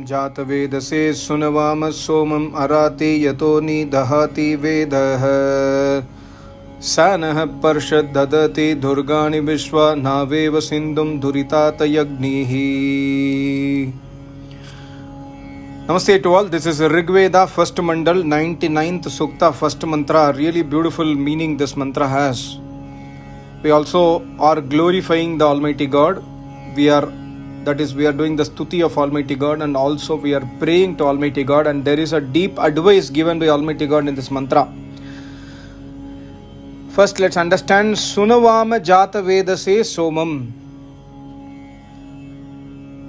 जात वेद से सुनवाम सोमम अराते यतो निदहति वेदः सनः पर्षद ददति दुर्गाणि विश्वा नावेव सिंधुम दुरितात यज्ञिः. Namaste to all. This is Rigveda first mandal 99th sukta first mantra. Really beautiful meaning this mantra has. We also are glorifying the Almighty God. We are doing the stuti of Almighty God, and also we are praying to Almighty God, and there is a deep advice given by Almighty God in this mantra. First, let's understand Sunavama Jata Veda se Somam.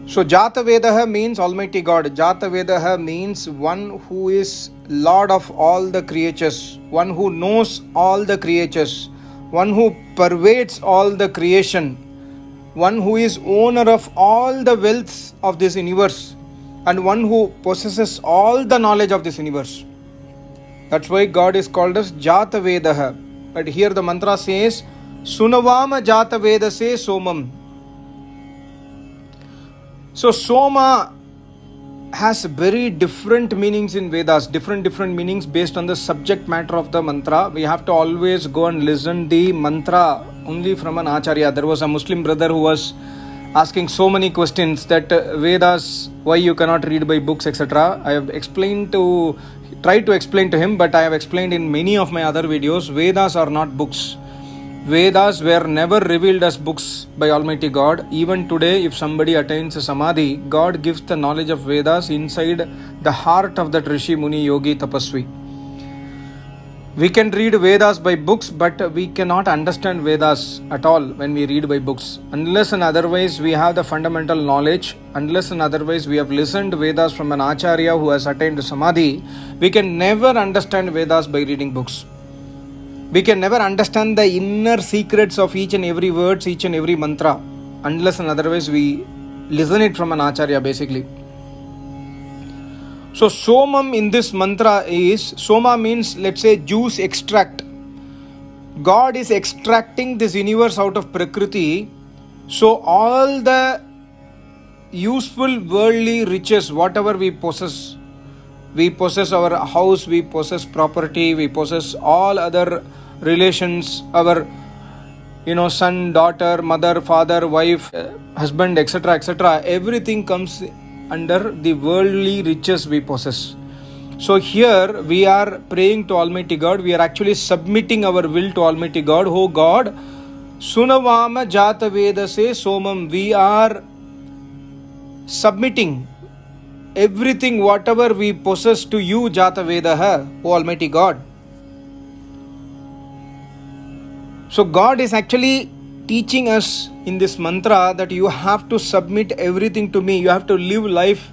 So Jata Vedaha means Almighty God. Jata Vedaha means one who is Lord of all the creatures, one who knows all the creatures, one who pervades all the creation, one who is owner of all the wealths of this universe, and one who possesses all the knowledge of this universe. That's why God is called as Jata Vedaha. But here the mantra says Sunavama Jata Veda se Somam. So Soma has very different meanings in Vedas, different meanings based on the subject matter of the mantra. We have to always go and listen the mantra only from an Acharya. There was a Muslim brother who was asking so many questions that Vedas, why you cannot read by books, etc. I have tried to explain to him, but I have explained in many of my other videos, Vedas are not books. Vedas were never revealed as books by Almighty God. Even today, if somebody attains a Samadhi, God gives the knowledge of Vedas inside the heart of that Rishi, Muni, Yogi, Tapasvi. We can read Vedas by books, but we cannot understand Vedas at all when we read by books. Unless and otherwise we have the fundamental knowledge, unless and otherwise we have listened Vedas from an Acharya who has attained Samadhi, we can never understand Vedas by reading books. We can never understand the inner secrets of each and every words, each and every mantra, unless and otherwise we listen it from an Acharya basically. So Somam in this mantra is, Soma means, let's say, juice extract. God is extracting this universe out of Prakriti. So all the useful worldly riches, whatever we possess our house, we possess property, we possess all other relations, our son, daughter, mother, father, wife, husband, etc., everything comes under the worldly riches we possess. So here we are praying to Almighty God. We are actually submitting our will to Almighty God. Oh God, Sunavama Jata Veda se Somam. We are submitting everything, whatever we possess, to you, Jata Vedaha, O Almighty God. So God is actually teaching us in this mantra that you have to submit everything to me. You have to live life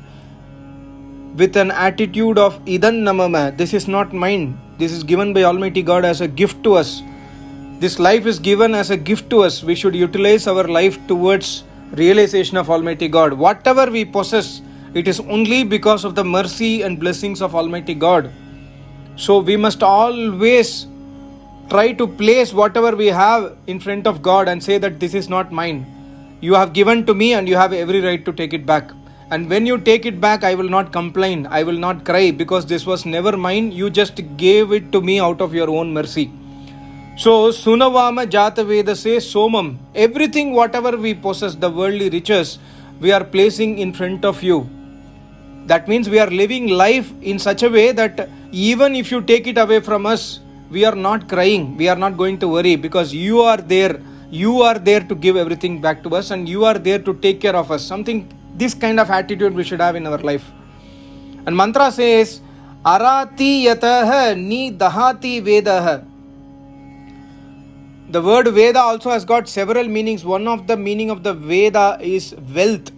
with an attitude of Idan Namama. This is not mine. This is given by Almighty God as a gift to us. This life is given as a gift to us. We should utilize our life towards realization of Almighty God. Whatever we possess, it is only because of the mercy and blessings of Almighty God. So we must always try to place whatever we have in front of God and say that this is not mine. You have given to me and you have every right to take it back. And when you take it back, I will not complain. I will not cry because this was never mine. You just gave it to me out of your own mercy. So, Sunavama Jata Veda se Somam. Everything, whatever we possess, the worldly riches, we are placing in front of you. That means we are living life in such a way that even if you take it away from us, we are not crying, we are not going to worry, because you are there to give everything back to us, and you are there to take care of us. This kind of attitude we should have in our life. And mantra says, Arati yataha ni dahati vedaha. The word Veda also has got several meanings. One of the meaning of the Veda is wealth.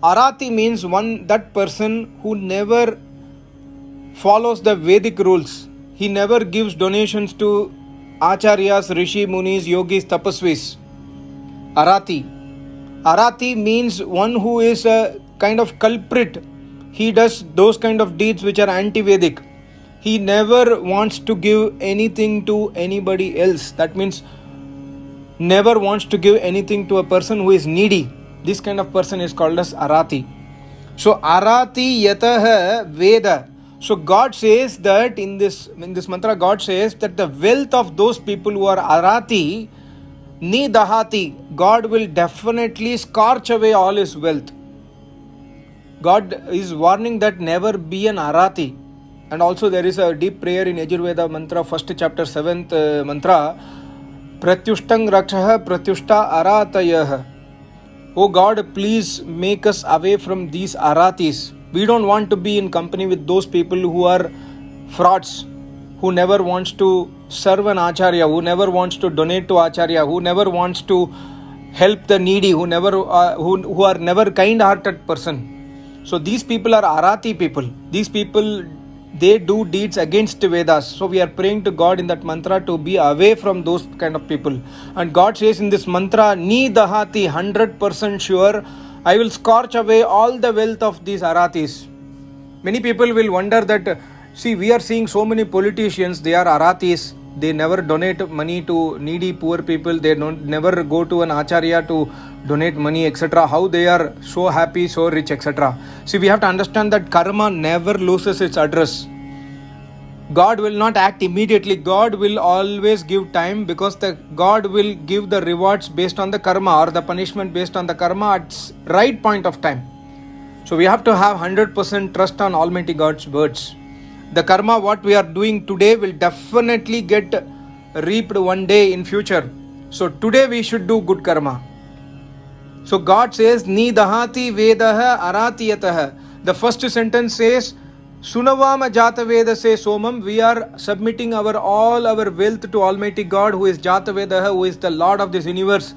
Arati means that person who never follows the Vedic rules. He never gives donations to Acharyas, Rishi, Munis, Yogis, Tapasvis. Arati. Arati means one who is a kind of culprit. He does those kind of deeds which are anti-Vedic. He never wants to give anything to anybody else. That means never wants to give anything to a person who is needy. This kind of person is called as Arati. So arati yatah Veda. So God says that in this mantra, God says that the wealth of those people who are arati, ni dahati, God will definitely scorch away all his wealth. God is warning that never be an arati. And also there is a deep prayer in Rigveda mantra, first chapter, 7th mantra, Pratyushtang Rakshaha Pratyushta Aratayah. Oh God, please make us away from these aratis. We don't want to be in company with those people who are frauds, who never wants to serve an acharya, who never wants to donate to acharya, who never wants to help the needy, who are never kind-hearted person. So these people are arati people. These people, they do deeds against Vedas. So we are praying to God in that mantra to be away from those kind of people. And God says in this mantra, Ni dahati, 100% sure, I will scorch away all the wealth of these aratis. Many people will wonder that, see, we are seeing so many politicians, they are aratis. They never donate money to needy poor people. They never go to an acharya to donate money, etc. How they are so happy, so rich, etc. See, we have to understand that karma never loses its address. God will not act immediately. God will always give time, because God will give the rewards based on the karma, or the punishment based on the karma at right point of time. So we have to have 100% trust on Almighty God's words. The karma what we are doing today will definitely get reaped one day in future. So today we should do good karma. So God says, Ni dahati vedaha aratiyataha. The first sentence says, Sunavama jata veda se somam. We are submitting all our wealth to Almighty God, who is jata vedaha, who is the Lord of this universe,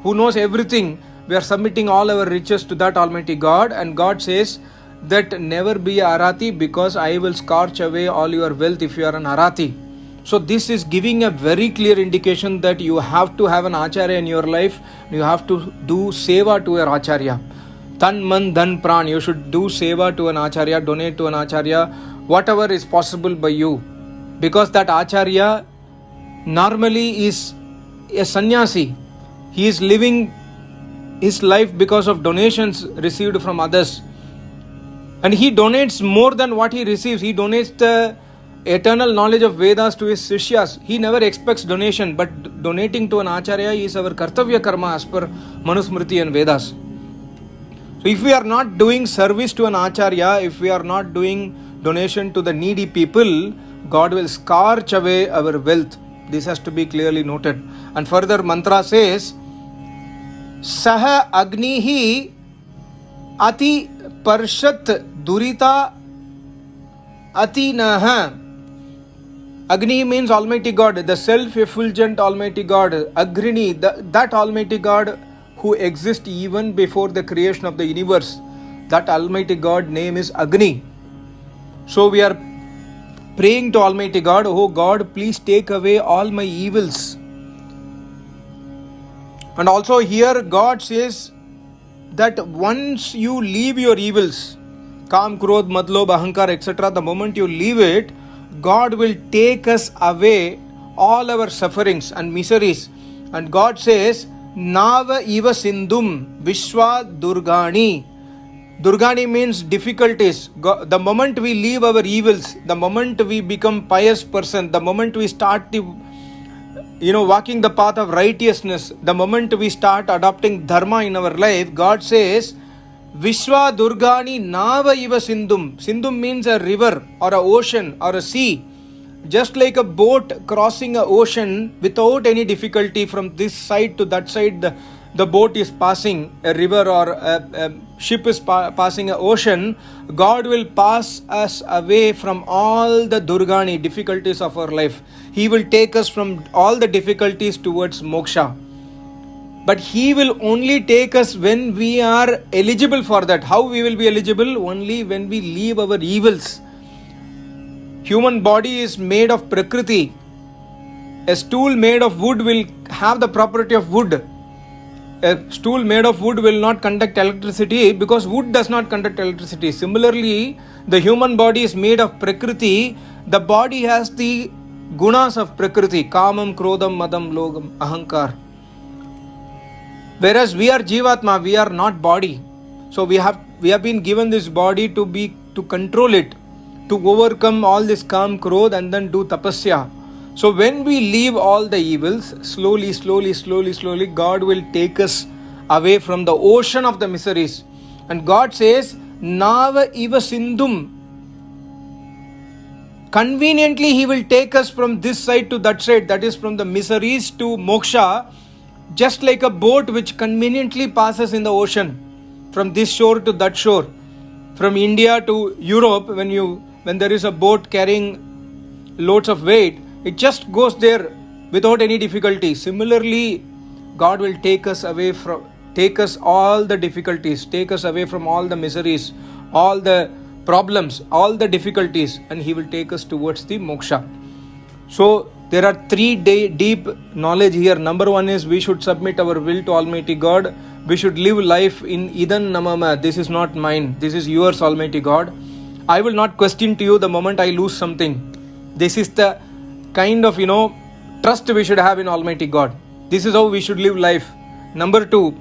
who knows everything. We are submitting all our riches to that Almighty God. And God says that never be a arati, because I will scorch away all your wealth if you are an arati. So this is giving a very clear indication that you have to have an acharya in your life. You have to do seva to your acharya. Tan man dhan pran. You should do seva to an acharya, donate to an acharya, whatever is possible by you. Because that acharya normally is a sannyasi. He is living his life because of donations received from others. And he donates more than what he receives. He donates the eternal knowledge of Vedas to his Sishyas. He never expects donation, but donating to an Acharya is our Kartavya Karma as per Manusmriti and Vedas. So if we are not doing service to an Acharya, if we are not doing donation to the needy people, God will scorch away our wealth. This has to be clearly noted. And further mantra says, Saha Agnihi Ati Parshat Durita Atinaha. Agni means Almighty God, the self-effulgent Almighty God. Agrini, that Almighty God who exists even before the creation of the universe. That Almighty God name is Agni. So we are praying to Almighty God, oh God, please take away all my evils. And also here God says that once you leave your evils, Kam, Krodh, Madlob, Ahankar, etc., the moment you leave it, God will take us away all our sufferings and miseries. And God says, Nava Iva Sindhum Vishwa Durgani. Durgani means difficulties. The moment we leave our evils, the moment we become pious person, the moment we start walking the path of righteousness, the moment we start adopting dharma in our life, God says, Vishwa Durgani Nava Iva Sindhum. Sindhum means a river or a ocean or a sea. Just like a boat crossing an ocean without any difficulty from this side to that side, the boat is passing a river or a ship is passing an ocean. God will pass us away from all the Durgani, difficulties of our life. He will take us from all the difficulties towards moksha. But He will only take us when we are eligible for that. How we will be eligible? Only when we leave our evils. Human body is made of Prakriti. A stool made of wood will have the property of wood. A stool made of wood will not conduct electricity because wood does not conduct electricity. Similarly, the human body is made of Prakriti. The body has the gunas of Prakriti. Kamam, Krodham, Madam, Logam, Ahankar. Whereas we are Jivatma, we are not body. So we have been given this body to control it, to overcome all this kam, krodh, and then do tapasya. So when we leave all the evils, slowly, God will take us away from the ocean of the miseries. And God says, Nava iva sindhum. Conveniently, He will take us from this side to that side, that is from the miseries to moksha, just like a boat which conveniently passes in the ocean, from this shore to that shore. From India to Europe, when there is a boat carrying loads of weight, it just goes there without any difficulty. Similarly, God will take us all the difficulties, take us away from all the miseries, all the problems, all the difficulties, and He will take us towards the moksha. So there are three deep knowledge here. Number one is we should submit our will to Almighty God. We should live life in idan namama. This is not mine. This is yours, Almighty God. I will not question to you the moment I lose something. This is the kind of, trust we should have in Almighty God. This is how we should live life. Number two,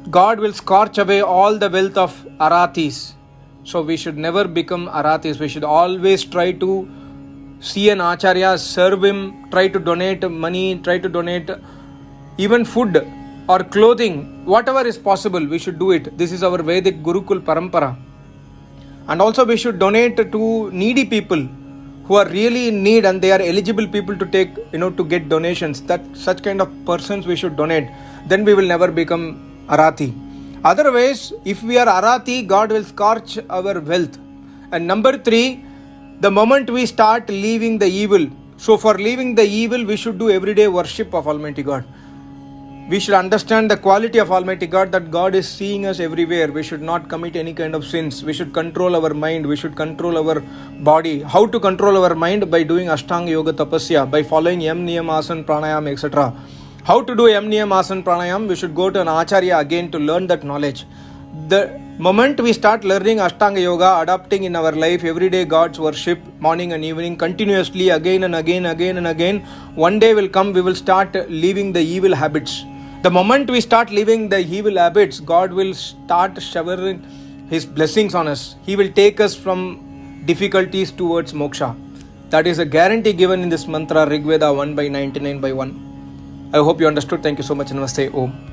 God will scorch away all the wealth of aratis. So we should never become aratis. We should always try to see an acharya, serve him, try to donate money, try to donate even food or clothing, whatever is possible, we should do it. This is our Vedic Gurukul Parampara. And also we should donate to needy people who are really in need and they are eligible people to take, to get donations. That such kind of persons we should donate. Then we will never become arati. Otherwise, if we are arati, God will scorch our wealth. And number three, the moment we start leaving the evil. So for leaving the evil, we should do everyday worship of Almighty God. We should understand the quality of Almighty God, that God is seeing us everywhere. We should not commit any kind of sins. We should control our mind. We should control our body. How to control our mind? By doing Ashtanga Yoga Tapasya, by following Yam Niyam Asana Pranayam, etc. How to do Yam Niyam Asana Pranayam? We should go to an Acharya again to learn that knowledge. The moment we start learning Ashtanga Yoga, adopting in our life everyday God's worship, morning and evening, continuously, again and again, one day will come, we will start leaving the evil habits. The moment we start leaving the evil habits, God will start showering His blessings on us. He will take us from difficulties towards moksha. That is a guarantee given in this mantra, Rigveda 1/99/1. I hope you understood. Thank you so much. Namaste. Om.